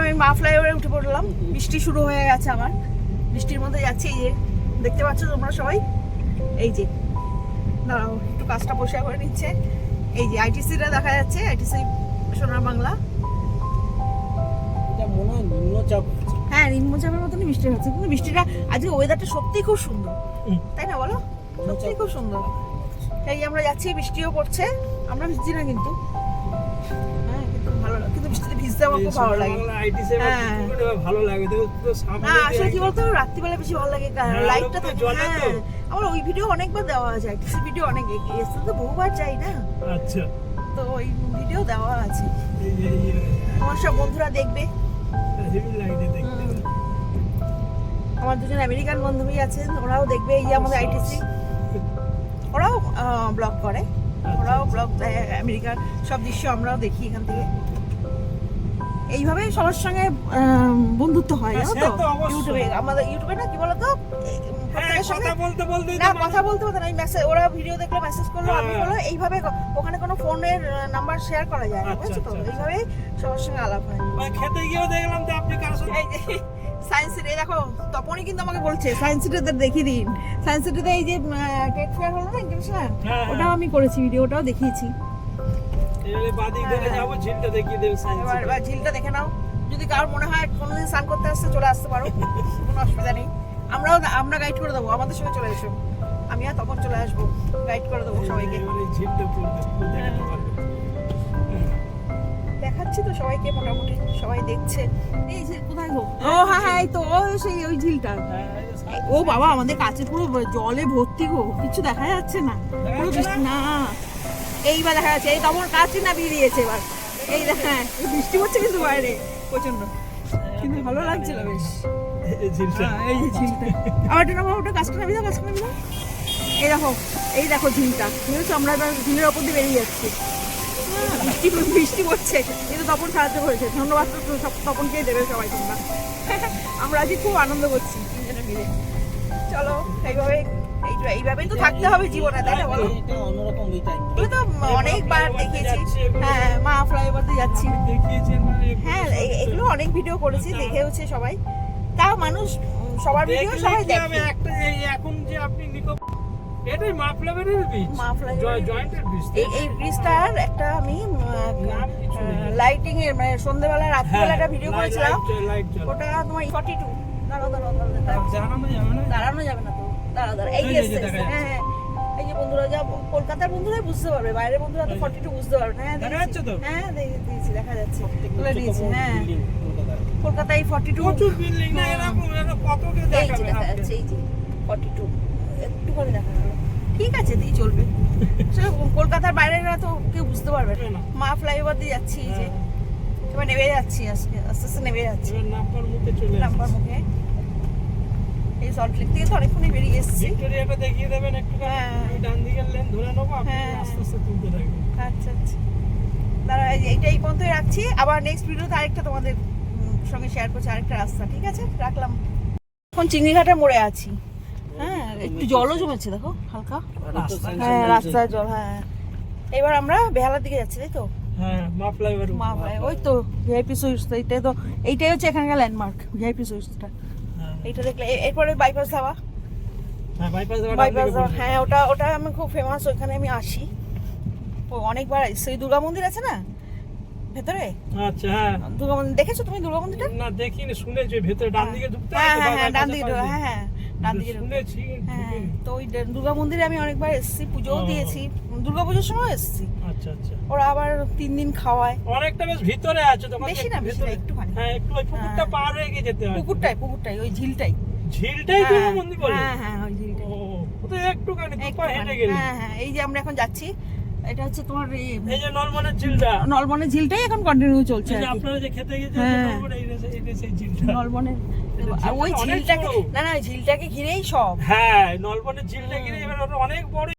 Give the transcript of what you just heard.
আমি মা ফ্লাইওভারে উঠে পড়লাম। বৃষ্টি শুরু হয়ে গেছে আমার, বৃষ্টির মধ্যে যাচ্ছি। এই যে দেখতে পাচ্ছ তোমরা সবাই, এই যে দাঁড়াও একটু কাজটা পরিষ্কার করে নিচ্ছে। এই যে আইটিসিটা দেখা যাচ্ছে, আইটিসি সোনার বাংলা। এটা মনে হয় নিম্নচাপ। হ্যাঁ, নিম্নচাপের মতনই বৃষ্টি হচ্ছে, কিন্তু বৃষ্টিটা আজকে ওয়েদারটা সত্যিই খুব সুন্দর, তাই না বলো? সত্যিই খুব সুন্দর। এই আমরা যাচ্ছি, বৃষ্টিও পড়ছে, আমরা ভিজছি না কিন্তু। হ্যাঁ, কিন্তু ভালো লাগে, কিন্তু বৃষ্টিতে ভিজতে আমার খুব ভালো লাগে। হ্যাঁ, ভালো লাগে তো সামনে। না আসলে কি বলতো, রাত্রিবেলা বেশি ভালো লাগে, লাইটটা থাকে। হ্যাঁ, আমার ওই ভিডিও অনেকবার দেওয়া আছে, আইটিসি ভিডিও অনেক এসে তো বহুবার যাই না। আচ্ছা, তো ওই ভিডিও দেওয়া আছে, আমার সব বন্ধুরা দেখবে। আমার দুজন আমেরিকান বান্ধবী আছেন, ওরাও দেখবে। এই যে আমাদের আইটিসি, ওরাও ব্লগ করে, ওরাও ব্লগ দেয় আমেরিকার সব দৃশ্য আমরাও দেখি এখান থেকে। এইভাবে সবার সঙ্গে বন্ধুত্ব হয়, জানো তো? ইউটিউবে, আমাদের ইউটিউবে না কি বলতো, প্রত্যেকের সঙ্গে না কথা বলতে বলতে না, মেসেজ, ওরা ভিডিও দেখলে মেসেজ করলো, আমি বলো, এইভাবে ওখানে কোনো ফোনের নাম্বার শেয়ার করা যায় না, বুঝছো তো? এইভাবে সবার সঙ্গে আলাপ হয়। খেতে গিয়েও দেখলাম তো আপনি কার সাথে। এই যে সায়েন্স সিটি দেখো, তপনই কিন্তু আমাকে বলছে সায়েন্স সিটিতে দেখিয়ে দিন। সায়েন্স সিটিতে এই যে টেক ফেয়ার হলো না, ইন্টারন্যাশনাল, ওটাও আমি করেছি, ভিডিওটাও দেখিয়েছি। এবারে বাদিক দেখে যাবো, ঝিলটা দেখিয়ে দেব। এবার ঝিলটা দেখে নাও, যদি কারোর মনে হয় কোনোদিন স্নান করতে আসতে, চলে আসতে পারো, কোনো অসুবিধা নেই। আমরা গাইড করে দেবো, আমাদের সঙ্গে চলে এসো, আমি আর তখন চলে আসবো, গাইড করে দেবো সবাইকে। ঝিলটা দেখাতে পারবে। দেখাচ্ছি তো সবাইকে, মোটামুটি সবাই দেখছে। এই যে কোথায় গো? ও হ্যাঁ হ্যাঁ, এই তো সেই ওই ঝিলটা। ও বাবা, আমাদের কাছে পুরো জলে ভর্তি গো, কিছু দেখা যাচ্ছে না, পুরো বৃষ্টি না। এইবার দেখা যাচ্ছে, এই তখন কাছে না বেরিয়েছে এবার। এই হ্যাঁ, বৃষ্টি পড়ছে কিন্তু বাইরে প্রচন্ড, কিন্তু ভালো লাগছিল বেশ। এই যে ঝিলটা, আবার এটা নামা, ওটা গাছটা নামি দাও, গাছটা নামি দাও। এই দেখো ঝিলটা, বুঝেছো? আমরা এবার ঝিলের ওপর দিয়ে বেরিয়ে যাচ্ছি। বৃষ্টি পড়ছে কিন্তু তপন সাহায্য করেছে, ধন্যবাদ তো সব তপনকেই দেবে সবাই তোমরা। আমরা আজকে খুব আনন্দ করছি তিনজনে মিলে। চলো এইভাবেই তো থাকতে হবে জীবনে, তাই না বলো? এগুলো তো অনেকবার দেখিয়েছি। হ্যাঁ, মা ফ্লাইওভার দিয়ে যাচ্ছি, হ্যাঁ এগুলো অনেক ভিডিও করেছি, দেখেওছে সবাই। তাও মানুষ সবার ভিডিও সবাই দেখে। এখন যে আপনি এটাই মা ফ্লাইওভারের ব্রিজ, জয়েন্টের ব্রিজ। এই ব্রিজটার একটা আমি লাইটিং এর, মানে সন্ধ্যাবেলা রাত্রিবেলা একটা ভিডিও করেছিলাম, ওটা তোমার 42। দাঁড়ানো যাবে না তো, দাঁড়া এই যে হ্যাঁ, এই যে বন্ধুরা, যা কলকাতার বন্ধুরাই বুঝতে পারবে, বাইরের বন্ধুরা তো 42 বুঝতে পারবে না। হ্যাঁ দেখা যাচ্ছে তো, হ্যাঁ দিয়েছি, দেখা যাচ্ছে, তুলে দিয়েছি। হ্যাঁ, কলকাতায় 42 প্রচুর বিল্ডিং না, এরকম কতকে দেখাবে, দেখা যাচ্ছে এই যে 42 একটু করে দেখা গেল। ঠিক আছে, দিয়ে চলবে। কলকাতার বাইরেরা তো কেউ বুঝতে পারবে না। মা ফ্লাইওভার দিয়ে যাচ্ছি, এই যে এবার নেমে যাচ্ছি, আস্তে আস্তে নেমে যাচ্ছি নাম্বার মুখে। এই সল্টলেক থেকে তো অনেকক্ষণই বেরিয়ে এসেছি। ভিক্টোরিয়াটা দেখিয়ে দেবেন একটু, আমি ডান দিকের লেন ধরে নেবো, আপনি আস্তে আস্তে তুলতে থাকবেন। আচ্ছা আচ্ছা, দাঁড়া, এইটা এই পর্যন্তই রাখছি, আবার নেক্সট ভিডিওতে আরেকটা তোমাদের সঙ্গে শেয়ার করছি, আরেকটা রাস্তা। ঠিক আছে, রাখলাম। এখন চিংড়িঘাটের মোড়ে আছি। হ্যাঁ, একটু জলও জমেছে দেখো হালকা, হ্যাঁ রাস্তায় জল। হ্যাঁ, এবার আমরা বেহালার দিকে যাচ্ছি, তাই তো? হ্যাঁ, মা ফ্লাইওভার, ওই তো ভিআইপি সুইটস, এইটাই হচ্ছে এখানকার ল্যান্ডমার্ক, ভিআইপি সুইটসটা। এইটা দেখলে এরপরে বাইপাস ধাবা। হ্যাঁ, বাইপাস ধাবা, হ্যাঁ ওটা আমি খুব ফেমাস, ওখানে আমি আসি অনেকবার। সেই দুর্গা মন্দির আছে না ভেতরে? আচ্ছা, হ্যাঁ, দুর্গা মন্দির দেখেছো তুমি? দুর্গা মন্দিরটা না দেখিনি, শুনেছি ভেতরে ডান দিকে ঢুকতে হয়। হ্যাঁ ডান দিকে, হ্যাঁ ডান দিকে শুনেছি। হ্যাঁ, তো ওই দুর্গা মন্দিরে আমি অনেকবার এসেছি, পুজোও দিয়েছি, দুর্গা পুজোর সময় এসেছি। আচ্ছা আচ্ছা, ওরা আবার 3 দিন খাওয়ায়। অনেকটা বেশ ভিতরে আছে তো, বেশি না, একটুখানি। হ্যাঁ, একটু ওই পুকুরটা পার হয়ে গিয়ে যেতে হয়। পুকুরটাই ওই ঝিলটাই দুর্গা মন্দির বলে? হ্যাঁ ওই ঝিলটাই। ও তো একটুখানি দুপা হেঁটে গেলে। হ্যাঁ, এই যে আমরা এখন যাচ্ছি, এটা হচ্ছে তোমার এই যে নলবনের ঝিলটা, নলবনের ঝিলটাই এখন কন্টিনিউ চলছে। আপনারা যে খেতে গিয়েছেন নলবন, এই সেই ঝিলটা, নলবনের ওই ঝিলটাকে, না ঝিলটাকে ঘিরেই সব। হ্যাঁ, নলবনের ঝিলটা ঘিরে এবার অনেক বড়